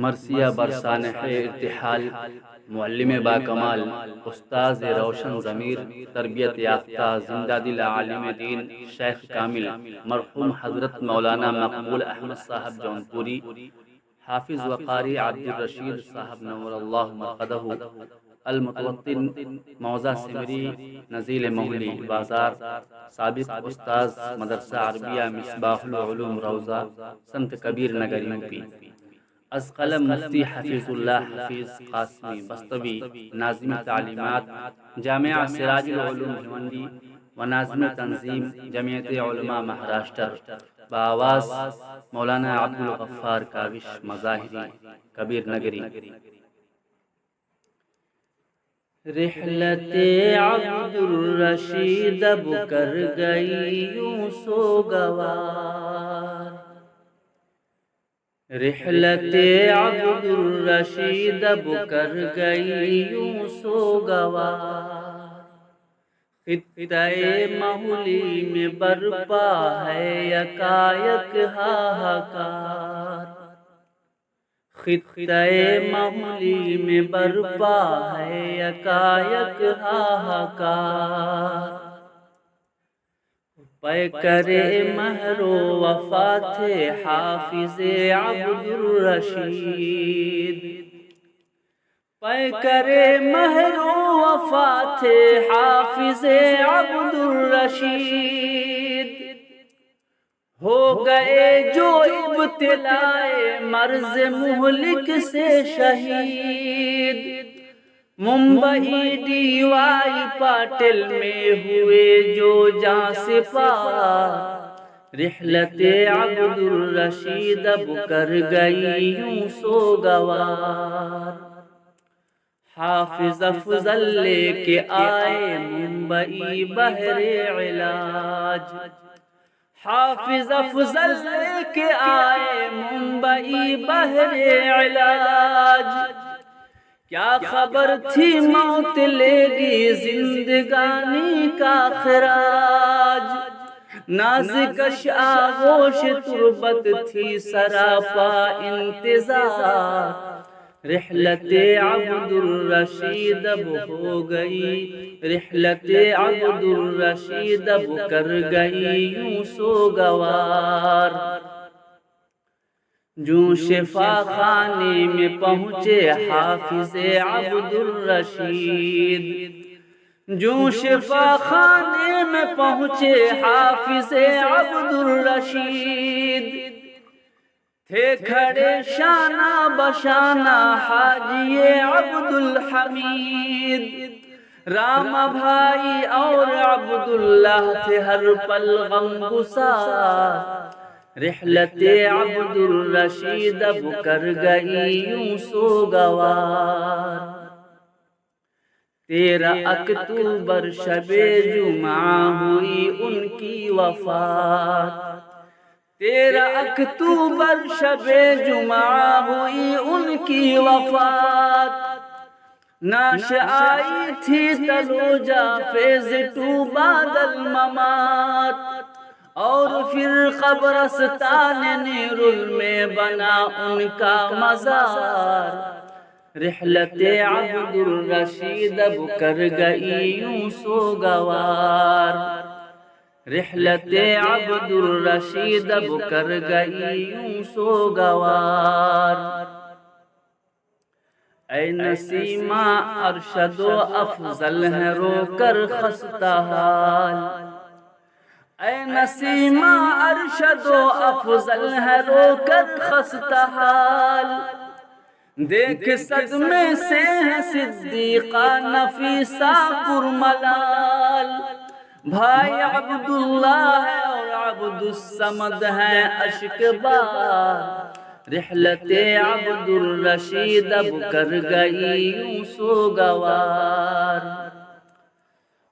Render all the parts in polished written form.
مرثیہ برسانح ارتحال، معلم با کمال، استاذ روشن ضمیر، تربیت یافتہ زندہ دل عالم دین شیخ کامل مرحوم حضرت مولانا مقبول احمد صاحب جونپوری، حافظ وقاری عبد الرشید صاحب نور اللہ مرقدہ، المتوطن موضع سمری نزیل مولی بازار، سابق استاذ مدرسہ عربیہ مصباح العلوم روضہ، سنت کبیر نگر یوپی، از قلم مفتی حفیظ اللہ حفیظ قاسمی بستوی، ناظم تعلیمات جامعہ سراج العلوم بھیونڈی و ناظم تنظیم جمعیت علماء مہاراشٹر، بآواز مولانا عبدالغفار کاوش مظاہری کبیر نگری۔ رحلت عبد الرشید اب کر گئی یوں سوگوار، رحلت عبد الرشید اب کر گئی یوں سوگوار، خطۂ مہلی میں برپا ہے یکایک ہاہاکار، خطۂ مہلی میں برپا ہے یکایک ہاہاکار، پیکرِ مہر و وفا تھے حافظ عبد الرشید، پیکرِ مہر و وفا تھے حافظ عبد الرشید، ہو گئے جو ابتلائے مرض مہلک سے شہید، ممبئی ڈی وائی پاٹل میں ہوئے جو جاں سپار، رحلت عبد الرشید اب کر گئی یوں سوگوار، حافظ افضل لے کے آئے ممبئی بہر علاج، حافظ افضل لے کے آئے ممبئی بہر علاج، کیا خبر تھی موت لے گی زندگانی کا خراج، نازکش آغوش تربت تھی سراپا انتظار، رحلت عبد الرشید اب ہو گئی، رحلت عبد الرشید اب کر گئی یوں سوگوار، جو شفا خانے میں پہنچے حافظ عبد الرشید، جو شفا خانے میں پہنچے حافظ عبد الرشید، تھے کھڑے شانہ بشانہ حاجی عبد الحمید، رام بھائی اور عبداللہ تھے ہر پل غم گسار، رحلت عبد الرشید اب کر گئی یوں سوگوار، 13 اکتوبر شب جمعہ ہوئی ان کی وفات، 13 اکتوبر شب جمعہ ہوئی ان کی وفات، نعش آئی تھی تلوجہ فیض 2 بعد الممات، اور پھر قبرستان نیرل میں بنا ان کا مزار، رحلت عبد الرشید اب کر گئی یوں سوگوار، رحلت عبد الرشید اب کر گئی یوں سوگوار، اے نسیمہ ارشد و افضل ہے رو کر خستہ حال، اے نسیمہ ارشد و افضل ہے رو کر خستہ حال، دیکھ صدمے سے ہے صدیقہ نفیسہ پرملال، بھائی عبداللہ ہے اور عبد الصمد ہے اشک بار، رحلت عبد الرشید اب کر گئی یوں سوگوار،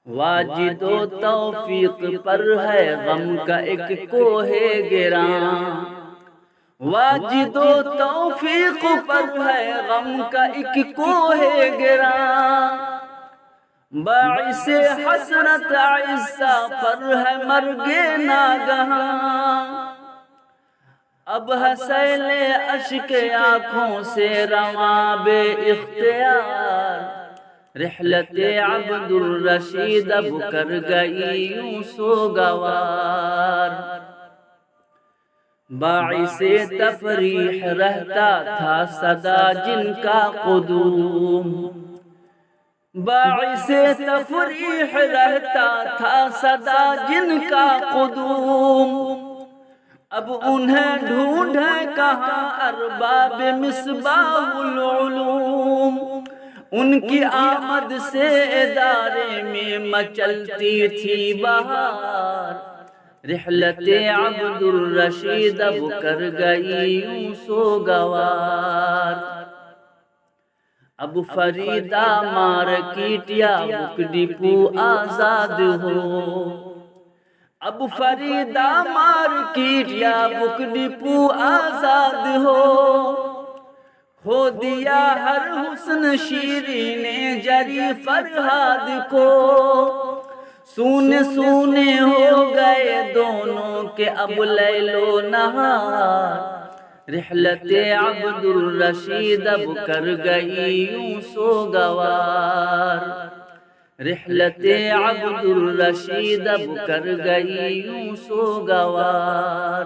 واجد و توفیق پر ہے غم کا ایک کوہ گراں، واجد و توفیق پر ہے غم کا ایک کوہ گراں، باعث حسرت عزہ پر ہے مرگ ناگہاں، اب حسیل اشک آنکھوں سے رواں بے اختیار، رحلت عبد الرشید اب کر گئی یوں سوگوار۔ باعث تفریح رہتا تھا صدا جن کا قدوم، باعث تفریح رہتا تھا صدا جن کا قدوم، اب انہیں ڈھونڈیں کہاں ارباب مصباح العلوم، ان کی آمد سے ادارے میں مچلتی تھی بہار، رحلت عبد الرشید اب کر گئی یوں سوگوار۔ اب فریدہ مارکیٹ یا بک ڈپو آزاد ہو، اب فریدہ مارکیٹ یا بک ڈپو آزاد ہو، کھو دیا ہر حسن شیرین جری فرہاد کو، سونے سونے ہو گئے دونوں کے اب لیل و نہار، رحلت عبد الرشید اب کر گئی یوں سوگوار، رحلت عبد الرشید اب کر گئی یوں سوگوار۔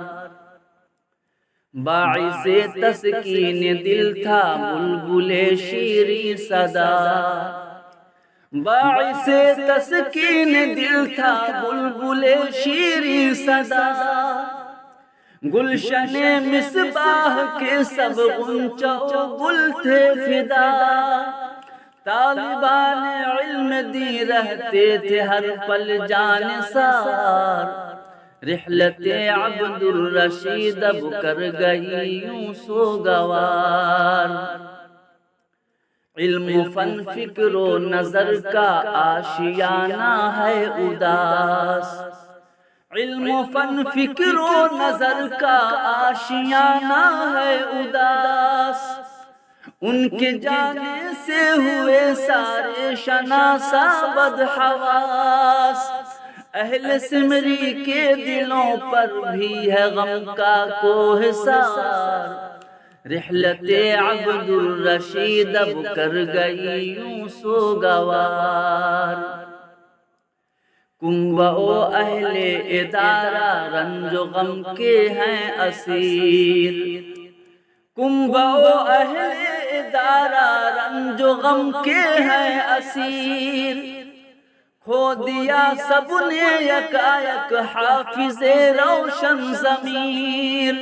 باعث تسکین دل تھا بلبل شیریں صدا، باعث تسکین دل تھا بلبل شیریں صدا، گلشن مصباح کے سب غنچہ و گل تھے فدا، طالبان علم دی رہتے تھے ہر پل جانثار، رحلت عبد الرشید اب کر گئی یوں سوگوار۔ علم و فن فکر و نظر کا آشیانہ ہے اداس، علم و فن فکر و نظر کا آشیانہ ہے اداس، ان کے جانے سے ہوئے سارے شناسا بدحواس، اہل سمری کے دلوں پر بھی ہے غم کا کوہ سار، رحلت عبد الرشید اب کر گئی یوں سوگوار۔ کنب و اہل ادارہ رنج و غم کے ہیں اسیر، کنب و اہل ادارہ رنج و غم کے ہیں اسیر، کھو دیا سب نے یکایک حافظ روشن ضمیر،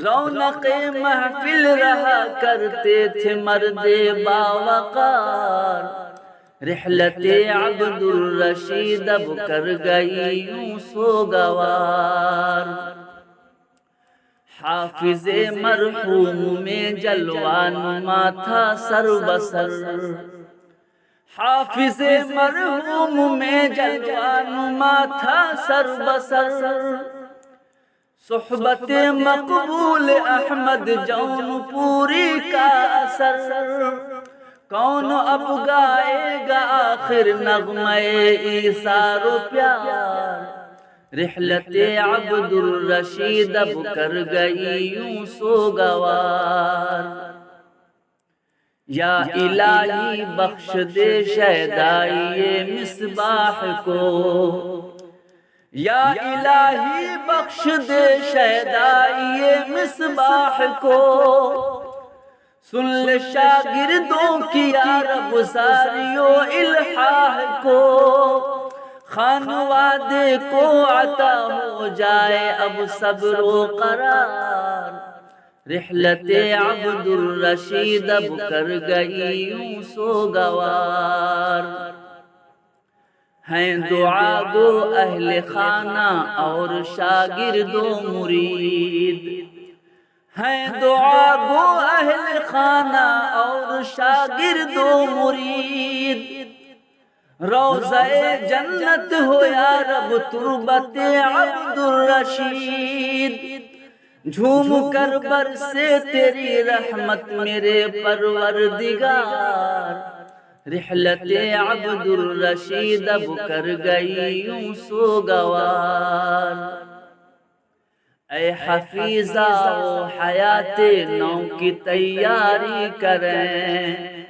رونق محفل رہا کرتے تھے مرد باوقار، رحلت عبد الرشید اب کر گئی یوں سوگوار۔ حافظ مرحوم میں جلوہ نما تھا سر بسر، حافظ مرحوم میں جلوہ نما تھا سر بسر، صحبت مقبول احمد جون پوری کا اثر، کون اب گائے گا آخر نغمہ ایثار و پیار، رحلت عبد الرشید اب کر گئی یوں سوگوار۔ یا الہی بخش دے شیدائی مصباح کو، یا الہی بخش دے شیدائی مصباح کو، سن لے شاگردوں کی یا رب ساری و الحاح کو، خانوادے کو عطا ہو جائے اب صبر و قرار، رحلت عبد الرشید اب کر گئی یوں سوگوار۔ ہیں دعا گو اہل خانہ اور شاگرد و مرید، ہیں دعا گو اہل خانہ اور شاگرد و مرید، روضہ جنت ہو یا رب تربت عبد الرشید، جھوم کر برسے تیری رحمت میرے پروردگار، رحلت عبد الرشید اب کر گئی یوں سوگوار۔ اے حفیظہ و حیات نو کی تیاری کریں،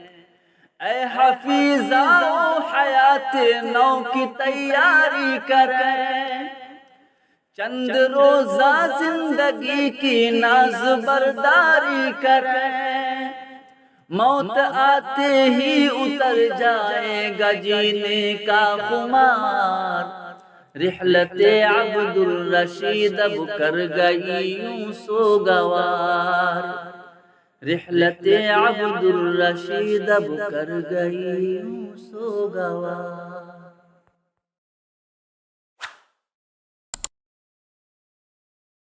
اے حفیظہ و حیات نو کی تیاری کریں، چند روزہ زندگی کی ناز برداری کریں، موت آتے ہی اتر جائے گا جینے کا خمار، رحلت عبد الرشید اب کر گئی یوں سوگوار، رحلت عبد الرشید اب کر گئی یوں سوگوار۔